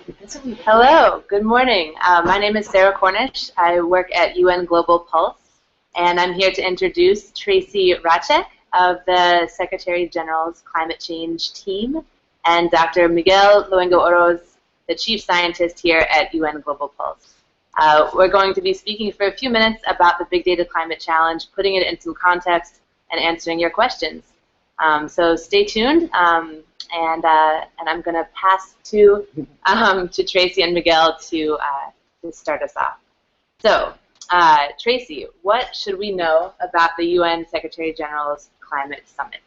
Hello, good morning. My name is Sarah Cornish. I work at UN Global Pulse, and I'm here to introduce Tracy Racek of the Secretary General's Climate Change team, and Dr. Miguel Luengo-Oroz, the Chief Scientist here at UN Global Pulse. We're going to be speaking for a few minutes about the Big Data Climate Challenge, putting it into context, and answering your questions. So stay tuned. And I'm going to pass to Tracy and Miguel to start us off. So, Tracy, what should we know about the UN Secretary General's Climate Summit?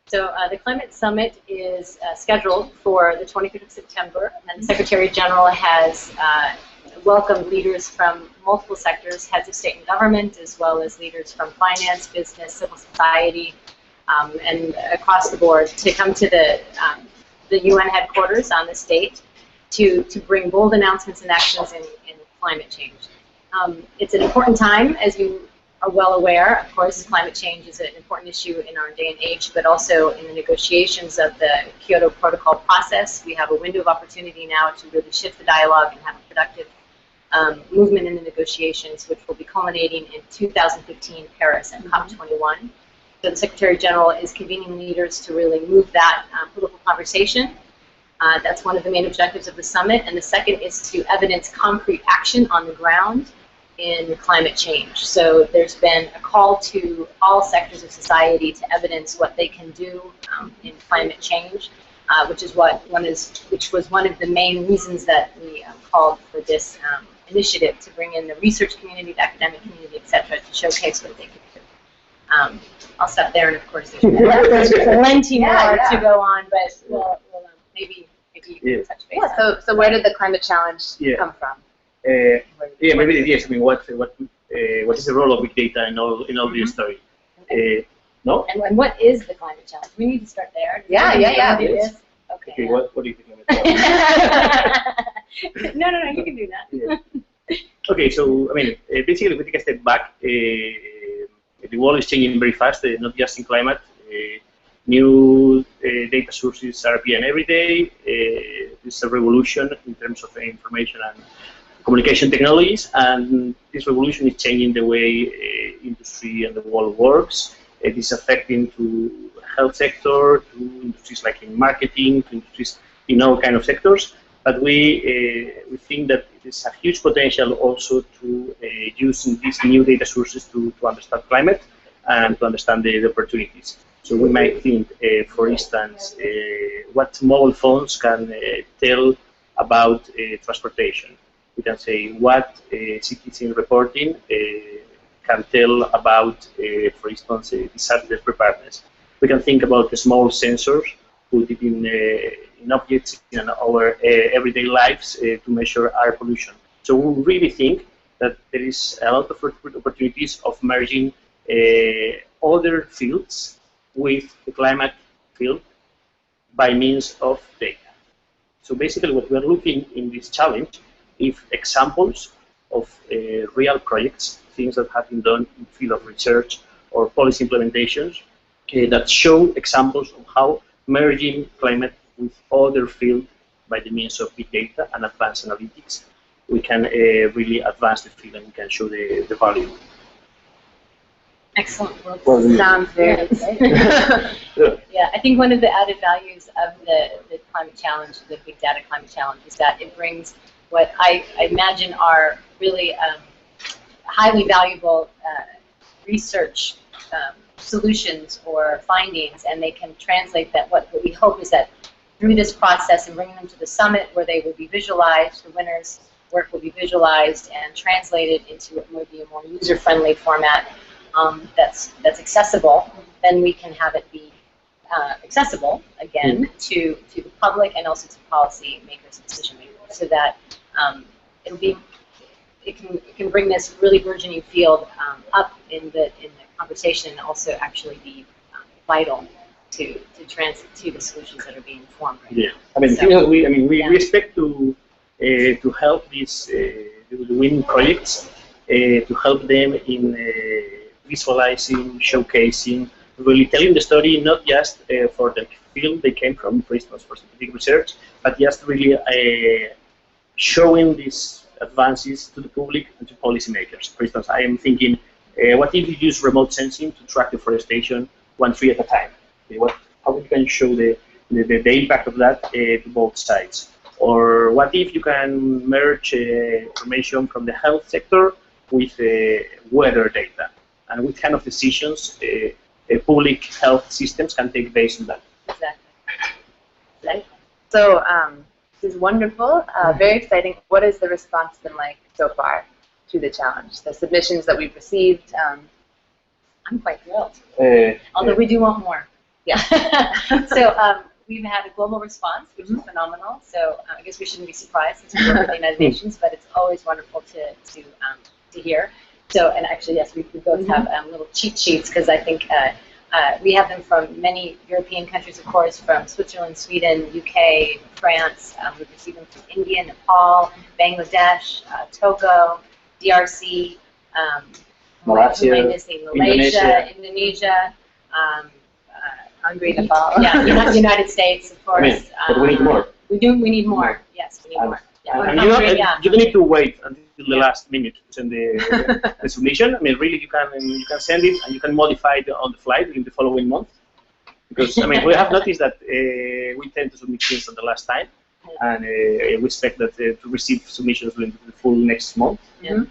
So the Climate Summit is scheduled for the 25th of September, and the Secretary General has welcomed leaders from multiple sectors, heads of state and government, as well as leaders from finance, business, civil society, and across the board to come to the UN headquarters on this date to bring bold announcements and actions in climate change. It's an important time, as you are well aware. Of course, climate change is an important issue in our day and age, but also in the negotiations of the Kyoto Protocol process. We have a window of opportunity now to really shift the dialogue and have a productive movement in the negotiations, which will be culminating in 2015 Paris and COP21. So the Secretary General is convening leaders to really move that political conversation. That's one of the main objectives of the summit. And the second is to evidence concrete action on the ground in climate change. So there's been a call to all sectors of society to evidence what they can do in climate change, which was one of the main reasons that we called for this initiative, to bring in the research community, the academic community, etc., to showcase what they can do. I'll stop there, and of course there's plenty more to go on, but we'll maybe you can touch base. Yeah. So where did the climate challenge come from? Maybe yes. I mean, what is the role of big data in all this story? Okay. No. And what is the climate challenge? We need to start there. Yeah. Yes. Okay. What do you think of it? No. You can do that. Yeah. Okay. So I mean, basically, we take a step back. The world is changing very fast, not just in climate. New data sources are appearing every day. It's a revolution in terms of information and communication technologies, and this revolution is changing the way industry and the world works. It is affecting to health sector, to industries like in marketing, to industries in all kind of sectors. But we think that it is a huge potential also to using these new data sources to understand climate and to understand the opportunities. So we might think, for instance, what mobile phones can tell about transportation. We can say what citizen reporting can tell about, for instance, disaster preparedness. We can think about the small sensors put it in objects in our everyday lives to measure air pollution. So we really think that there is a lot of opportunities of merging other fields with the climate field by means of data. So basically what we're looking in this challenge is examples of real projects, things that have been done in the field of research or policy implementations that show examples of how merging climate with other fields by the means of big data and advanced analytics, we can really advance the field and we can show the value. Excellent. Well, sounds very exciting. Yeah, I think one of the added values of the climate challenge, the Big Data Climate Challenge, is that it brings what I imagine are really highly valuable research solutions or findings, and they can translate that. What we hope is that through this process and bringing them to the summit, where they will be visualized, the winners' work will be visualized and translated into what would be a more user-friendly format that's accessible, then we can have it be accessible again to the public and also to policy makers and decision makers, so that it can bring this really burgeoning field up in the conversation and also actually be vital to the solutions that are being formed right now. I mean, So, we expect to help these the winning projects, to help them in visualizing, showcasing, really telling the story not just for the field they came from, for instance, for scientific research, but just really showing these advances to the public and to policymakers. For instance, I am thinking, what if you use remote sensing to track deforestation one tree at a time? How you can show the impact of that to both sides? Or what if you can merge information from the health sector with weather data? And what kind of decisions public health systems can take based on that? Exactly. So this is wonderful, very exciting. What has the response been like so far to the challenge? The submissions that we've received? I'm quite thrilled, although we do want more. Yeah. So we've had a global response, which is phenomenal. So I guess we shouldn't be surprised since we work with the United Nations, but it's always wonderful to hear. So, and actually, yes, we both have little cheat sheets because I think we have them from many European countries, of course, from Switzerland, Sweden, UK, France. We've received them from India, Nepal, Bangladesh, Togo, DRC, Malaysia, Indonesia, Hungary, Nepal. Yeah, United States, of course. I mean, but we need more. We need more. Yes, we need more. Yeah, and you don't need to wait until the last minute to send the submission. I mean, really, you can send it and you can modify it on the fly during the following month. Because I mean, we have noticed that we tend to submit things at the last time, and we expect that to receive submissions during the full next month. Yeah.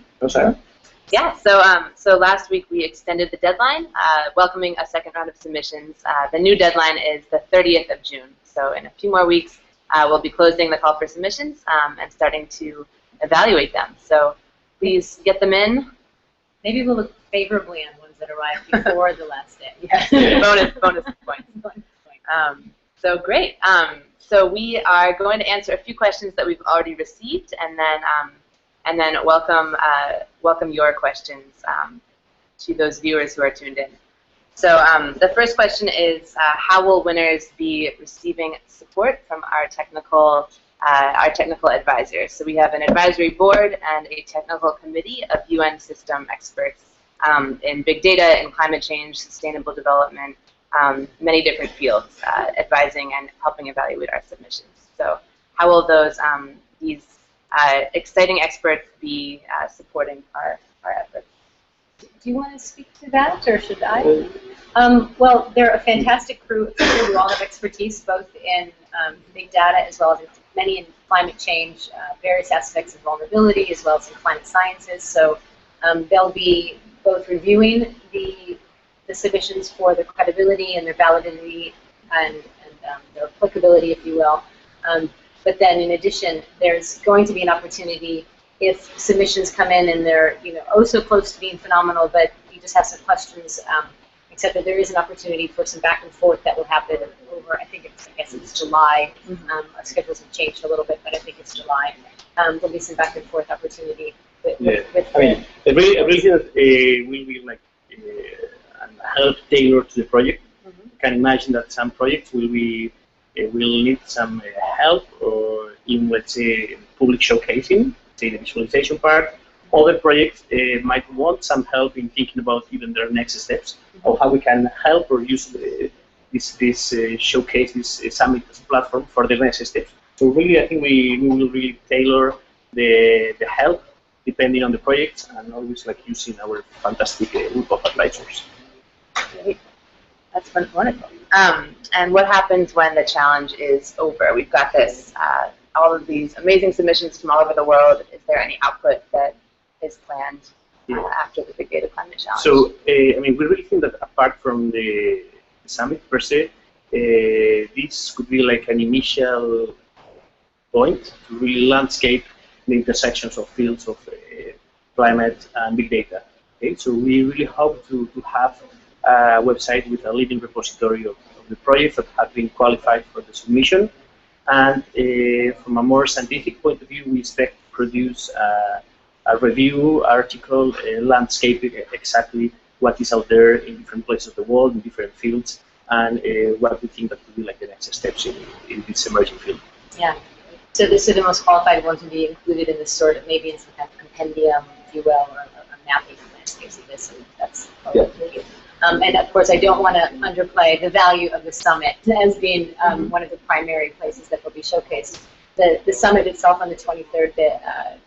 Yeah. So last week we extended the deadline, welcoming a second round of submissions. The new deadline is the 30th of June. So in a few more weeks, we'll be closing the call for submissions and starting to evaluate them. So please get them in. Maybe we'll look favorably on ones that arrive before the last day. bonus points. So great. So we are going to answer a few questions that we've already received, and then welcome your questions to those viewers who are tuned in. So the first question is, how will winners be receiving support from our technical advisors? So we have an advisory board and a technical committee of UN system experts in big data, in climate change, sustainable development, many different fields, advising and helping evaluate our submissions. So how will these exciting experts be supporting our efforts? Do you want to speak to that, or should I? Well, they're a fantastic crew of people who all have expertise both in big data as well as many in climate change, various aspects of vulnerability, as well as in climate sciences. So they'll be both reviewing the submissions for their credibility and their validity and their applicability, if you will. But then, in addition, there's going to be an opportunity if submissions come in and they're oh so close to being phenomenal, but you just have some questions. Except that there is an opportunity for some back and forth that will happen over. I guess it's July. Our schedules have changed a little bit, but I think it's July. There'll be some back and forth opportunity. I really think that will be like help tailored to the project. You can imagine that some projects will need some help, or in, let's say, public showcasing, say the visualization part. Other projects might want some help in thinking about even their next steps, or how we can help or use this showcase, this summit as a platform for the next steps. So really, I think we will really tailor the help depending on the project, and always like using our fantastic group of advisors. Great. That's wonderful. And what happens when the challenge is over? We've got this, all of these amazing submissions from all over the world. Is there any output that is planned after the Big Data Climate Challenge? So, I mean, we really think that apart from the summit per se, this could be like an initial point to really landscape the intersections of fields of climate and big data. Okay? So we really hope to have a website with a leading repository of the projects that have been qualified for the submission. And from a more scientific point of view, we expect to produce a review article landscaping exactly what is out there in different places of the world, in different fields, and what we think that could be like the next steps in this emerging field. Yeah. So the most qualified ones would be included in this sort of, maybe in some kind of compendium, if you will, or a mapping of landscapes of this, and that's probably and of course, I don't want to underplay the value of the summit as being one of the primary places that will be showcased. the summit itself on the 23rd,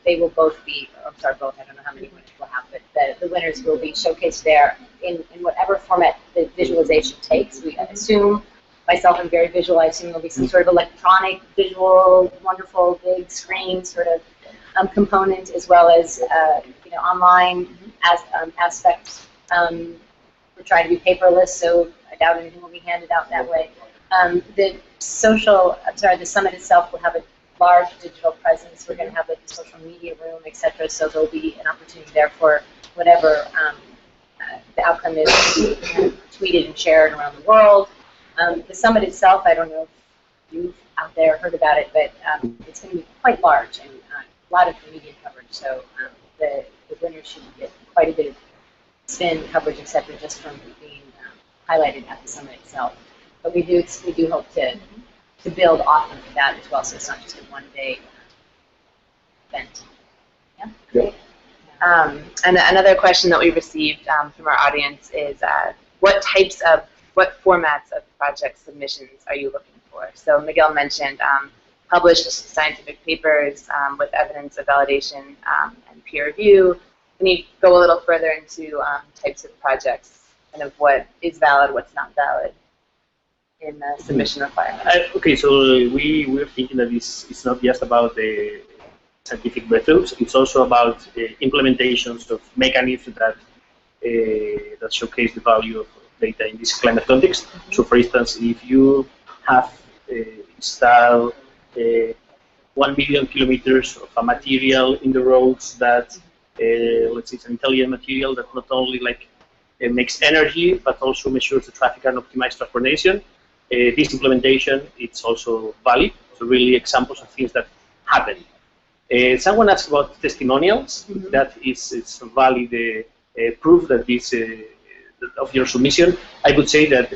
they will both be, I'm sorry, both, I don't know how many winners we'll have, but the winners will be showcased there in whatever format the visualization takes. We assume, myself, I'm very visual, I assume there'll be some sort of electronic, visual, wonderful, big screen sort of component, as well as online aspects. We're trying to be paperless, so I doubt anything will be handed out that way. The summit itself will have a large digital presence. We're going to have a social media room, etc. So there'll be an opportunity there for whatever the outcome is to be kind of tweeted and shared around the world. The summit itself, I don't know if you've out there heard about it, but it's going to be quite large and a lot of media coverage. So the winners should get quite a bit of spin coverage, etc., just from being highlighted at the summit itself. But we do hope to build off of that as well, so it's not just a one-day event. Yeah. And another question that we received from our audience is what formats of project submissions are you looking for? So Miguel mentioned published scientific papers with evidence of validation and peer review. Can you go a little further into types of projects, kind of what is valid, what's not valid in the submission requirements? Okay, so we're thinking that it's not just about the scientific breakthroughs, it's also about implementations of mechanisms that showcase the value of data in this climate context. So for instance, if you have installed 1 million kilometers of a material in the roads that, let's say, it's an intelligent material that not only makes energy, but also measures the traffic and optimizes transportation, this implementation, it's also valid. So really examples of things that happen. Someone asked about testimonials. That is valid proof that this of your submission. I would say that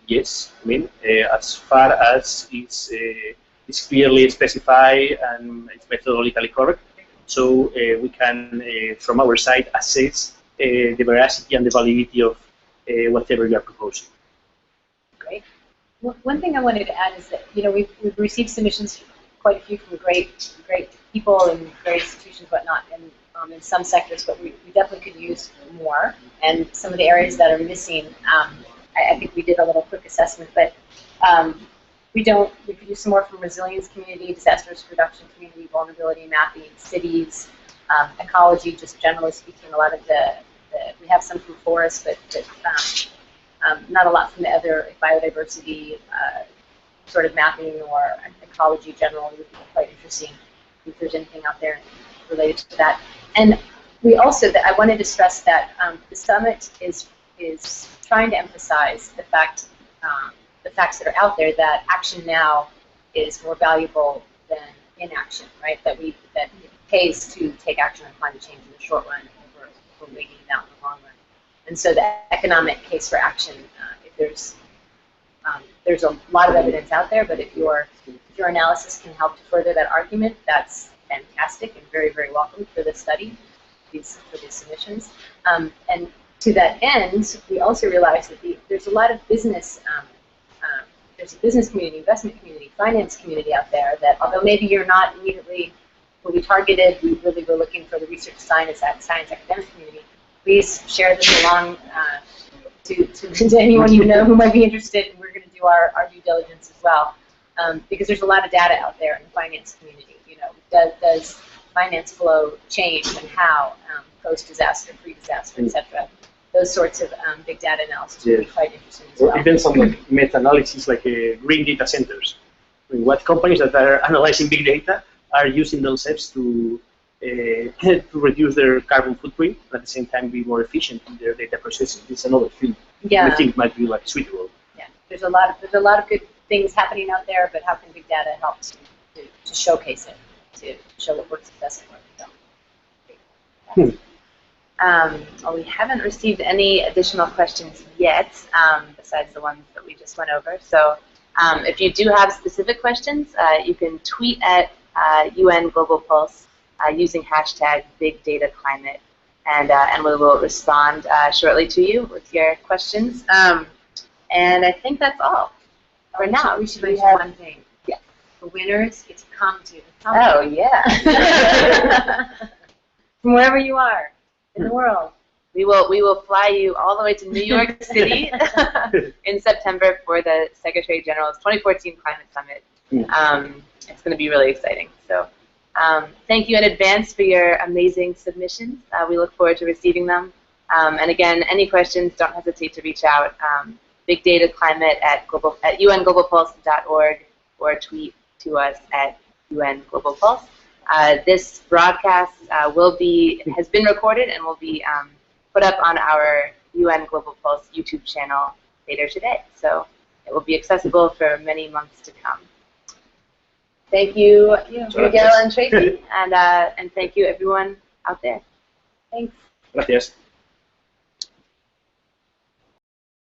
yes. I mean, as far as it's clearly specified and it's methodologically correct, so we can, from our side, assess the veracity and the validity of whatever you are proposing. Great. One thing I wanted to add is that we've received submissions, quite a few from great people in great institutions, whatnot, and in some sectors, but we definitely could use more. And some of the areas that are missing, I think we did a little quick assessment, but we could use some more from resilience community, disaster risk reduction community, vulnerability mapping, cities, ecology, just generally speaking. A lot of we have some from forests, but not a lot from the other biodiversity sort of mapping or ecology generally would be quite interesting if there's anything out there related to that. And we also, I wanted to stress that the summit is trying to emphasize the facts that are out there, that action now is more valuable than inaction, right? That it pays to take action on climate change in the short run over waiting it out in the long run. And so the economic case for action, if there's a lot of evidence out there, but if your analysis can help to further that argument, that's fantastic and very, very welcome for the study, for these submissions. And to that end, we also realize that there's a lot of business, there's a business community, investment community, finance community out there that, although maybe you're not immediately will be targeted, we really were looking for the research science academic community. Please share this along to anyone you know who might be interested, and we're going to do our due diligence as well, because there's a lot of data out there in the finance community. Does finance flow change, and how, post-disaster, pre-disaster, etc. Those sorts of big data analysis would be quite interesting as well. Or even some meta-analysis like green data centers. I mean, what companies that are analyzing big data are using themselves to reduce their carbon footprint, but at the same time be more efficient in their data processing. This is another field I think might be suitable. Yeah, there's a lot of good things happening out there, but how can big data help to showcase it, to show what works best for it? Well, we haven't received any additional questions yet, besides the ones that we just went over. So if you do have specific questions, you can tweet at UN Global Pulse using hashtag #BigDataClimate, and we will respond shortly to you with your questions. And I think that's all for now. We should mention one thing. Yeah. The winners get to come to the Oh, summit. yeah. From wherever you are in the world. We will fly you all the way to New York City in September for the Secretary General's 2014 Climate Summit. It's going to be really exciting. So thank you in advance for your amazing submissions. We look forward to receiving them. And again, any questions, don't hesitate to reach out. Big Data Climate at unglobalpulse.org or tweet to us at unglobalpulse. This broadcast has been recorded and will be put up on our UN Global Pulse YouTube channel later today. So it will be accessible for many months to come. Thank you, Miguel and Tracy, and thank you everyone out there. Thanks. Gracias.